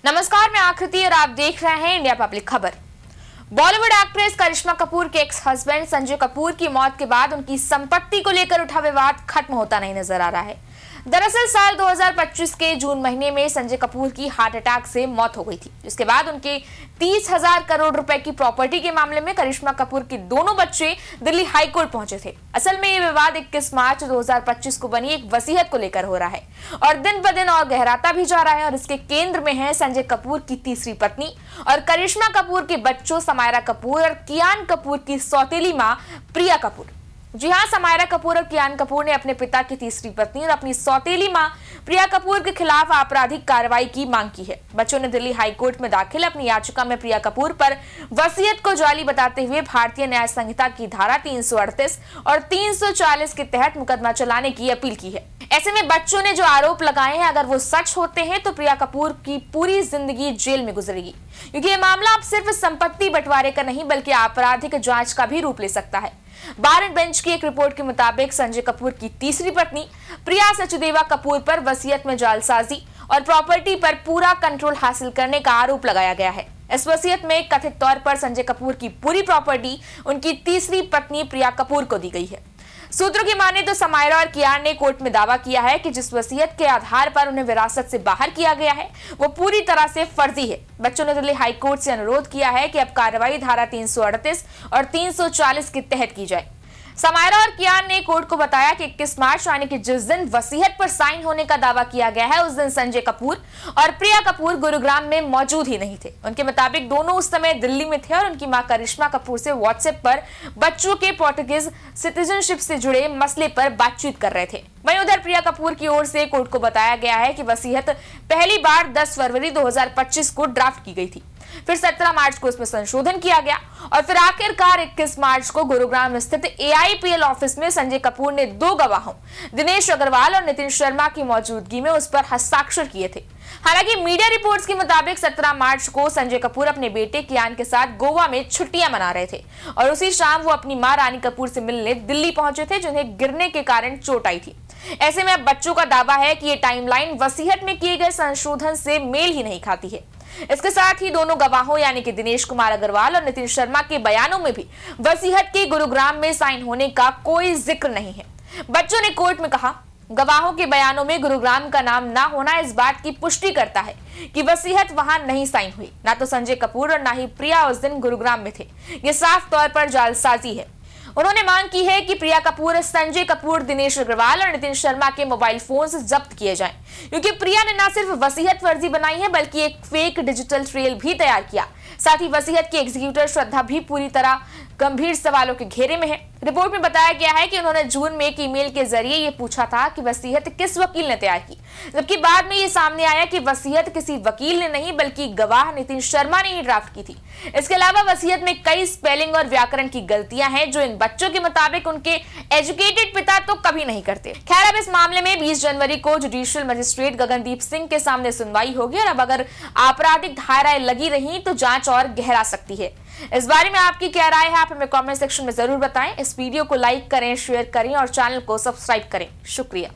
नमस्कार, मैं आकृति और आप देख रहे हैं इंडिया पब्लिक खबर। बॉलीवुड एक्ट्रेस करिश्मा कपूर के एक्स हस्बैंड संजय कपूर की मौत के बाद उनकी संपत्ति को लेकर उठा विवाद खत्म होता नहीं नजर आ रहा है। दरअसल साल 2025 के जून महीने में संजय कपूर की हार्ट अटैक से मौत हो गई थी, जिसके बाद उनके 30,000 करोड़ रुपए की प्रॉपर्टी के मामले में करिश्मा कपूर के दोनों बच्चे दिल्ली हाई कोर्ट पहुंचे थे। असल में ये विवाद 21 मार्च 2025 को बनी एक वसीयत को लेकर हो रहा है और दिन ब दिन और गहराता भी जा रहा है। और इसके केंद्र में है संजय कपूर की तीसरी पत्नी और करिश्मा कपूर के बच्चों समायरा कपूर और कियान कपूर की सौतेली मां प्रिया कपूर। जी हां, समायरा कपूर और कियान कपूर ने अपने पिता की तीसरी पत्नी और अपनी सौतेली मां प्रिया कपूर के खिलाफ आपराधिक कार्रवाई की मांग की है। बच्चों ने दिल्ली हाई कोर्ट में दाखिल अपनी याचिका में प्रिया कपूर पर वसीयत को जाली बताते हुए भारतीय न्याय संहिता की धारा 338 और 340 के तहत मुकदमा चलाने की अपील की है। ऐसे में बच्चों ने जो आरोप लगाए हैं, अगर वो सच होते हैं तो प्रिया कपूर की पूरी जिंदगी जेल में गुजरेगी, क्योंकि ये मामला अब सिर्फ संपत्ति बंटवारे का नहीं बल्कि आपराधिक जांच का भी रूप ले सकता है। बार एंड बेंच की एक रिपोर्ट के मुताबिक संजय कपूर की तीसरी पत्नी प्रिया सचदेवा कपूर पर वसीयत में जालसाजी और प्रॉपर्टी पर पूरा कंट्रोल हासिल करने का आरोप लगाया गया है। इस वसीयत में कथित तौर पर संजय कपूर की पूरी प्रॉपर्टी उनकी तीसरी पत्नी प्रिया कपूर को दी गई है। सूत्रों की माने तो समायरा और कियान ने कोर्ट में दावा किया है कि जिस वसीयत के आधार पर उन्हें विरासत से बाहर किया गया है वो पूरी तरह से फर्जी है। बच्चों ने दिल्ली हाई कोर्ट से अनुरोध किया है कि अब कार्रवाई धारा 338 और 340 के तहत की जाए। समायरा और कियान ने कोर्ट को बताया कि 21 मार्च यानी कि जिस दिन वसीयत पर साइन होने का दावा किया गया है, उस दिन संजय कपूर और प्रिया कपूर गुरुग्राम में मौजूद ही नहीं थे। उनके मुताबिक दोनों उस समय दिल्ली में थे और उनकी मां करिश्मा कपूर से व्हाट्सएप पर बच्चों के पोर्टुगीज सिटीजनशिप से जुड़े मसले पर बातचीत कर रहे थे। वहीं उधर प्रिया कपूर की ओर से कोर्ट को बताया गया है कि वसीयत पहली बार 10 फरवरी 2025 को ड्राफ्ट की गई थी, फिर 17 मार्च को इसमें संशोधन किया गया और फिर आखिरकार 21 मार्च को गुरुग्राम स्थित AIPL ऑफिस में संजय कपूर ने 2 गवाहों दिनेश अग्रवाल और नितिन शर्मा की मौजूदगी में उस पर हस्ताक्षर किए थे। हालांकि मीडिया रिपोर्ट्स के मुताबिक 17 मार्च को संजय कपूर अपने बेटे कियान के साथ गोवा में छुट्टियां मना रहे थे और उसी शाम वो अपनी मां रानी कपूर से मिलने दिल्ली पहुंचे थे, जिन्हें गिरने के कारण चोट आई थी। ऐसे में अब बच्चों का दावा है कि ये टाइमलाइन वसीयत में किए गए संशोधन से मेल ही नहीं खाती है। इसके साथ ही दोनों गवाहों यानी कि दिनेश कुमार अग्रवाल और नितिन शर्मा के बयानों में भी वसीयत के गुरुग्राम में साइन होने का कोई जिक्र नहीं है। बच्चों ने कोर्ट में कहा, गवाहों के बयानों में गुरुग्राम का नाम ना होना इस बात की पुष्टि करता है कि वसीयत वहां नहीं साइन हुई। ना तो संजय कपूर और ना ही प्रिया उस दिन गुरुग्राम में थे। ये साफ तौर पर जालसाजी है। उन्होंने मांग की है कि प्रिया कपूर, संजय कपूर, दिनेश अग्रवाल और नितिन शर्मा के मोबाइल फोन जब्त किए जाएं, क्योंकि प्रिया ने न सिर्फ वसीयत फर्जी बनाई है बल्कि एक फेक डिजिटल ट्रेल भी तैयार किया। साथ ही वसीयत की एग्जीक्यूटर श्रद्धा भी पूरी तरह गंभीर सवालों के घेरे में है। रिपोर्ट में बताया गया है कि उन्होंने जून में एक ईमेल के जरिए ये पूछा था कि वसीयत किस वकील ने तैयार की, जबकि बाद में ये सामने आया कि वसीयत किसी वकील ने नहीं बल्कि गवाह नितिन शर्मा ने ही ड्राफ्ट की थी। इसके अलावा वसीयत में कई स्पेलिंग और व्याकरण की गलतियां हैं जो इन बच्चों के मुताबिक उनके एजुकेटेड पिता तो कभी नहीं करते। खैर, अब इस मामले में 20 जनवरी को जुडिशियल मजिस्ट्रेट गगनदीप सिंह के सामने सुनवाई होगी और अब अगर आपराधिक धाराएं लगी रही तो जांच और गहरा सकती है। इस बारे में आपकी क्या राय है, आप हमें कमेंट सेक्शन में जरूर बताएं। इस वीडियो को लाइक करें, शेयर करें और चैनल को सब्सक्राइब करें। शुक्रिया।